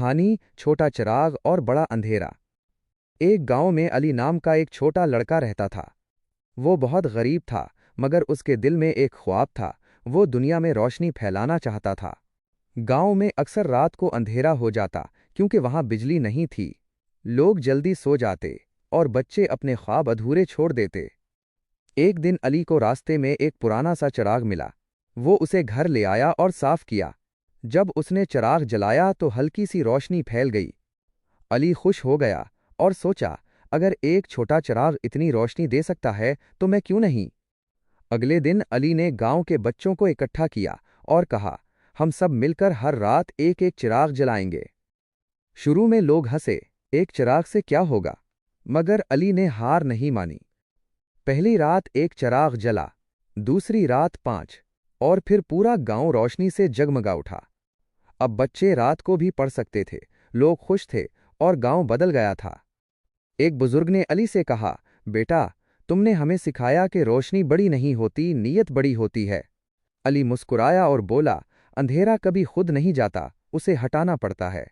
कहानी छोटा चिराग और बड़ा अंधेरा। एक गांव में अली नाम का एक छोटा लड़का रहता था। वो बहुत गरीब था, मगर उसके दिल में एक ख्वाब था। वो दुनिया में रोशनी फैलाना चाहता था। गांव में अक्सर रात को अंधेरा हो जाता, क्योंकि वहां बिजली नहीं थी। लोग जल्दी सो जाते और बच्चे अपने ख्वाब अधूरे छोड़ देते। एक दिन अली को रास्ते में एक पुराना सा चिराग मिला। वो उसे घर ले आया और साफ किया। जब उसने चिराग जलाया तो हल्की सी रोशनी फैल गई। अली खुश हो गया और सोचा, अगर एक छोटा चिराग इतनी रोशनी दे सकता है तो मैं क्यों नहीं। अगले दिन अली ने गांव के बच्चों को इकट्ठा किया और कहा, हम सब मिलकर हर रात एक एक चिराग जलाएंगे। शुरू में लोग हंसे, एक चिराग से क्या होगा, मगर अली ने हार नहीं मानी। पहली रात एक चिराग जला, दूसरी रात 5, और फिर पूरा गांव रोशनी से जगमगा उठा। अब बच्चे रात को भी पढ़ सकते थे, लोग खुश थे और गांव बदल गया था। एक बुजुर्ग ने अली से कहा, बेटा, तुमने हमें सिखाया कि रोशनी बड़ी नहीं होती, नीयत बड़ी होती है। अली मुस्कुराया और बोला, अंधेरा कभी खुद नहीं जाता, उसे हटाना पड़ता है।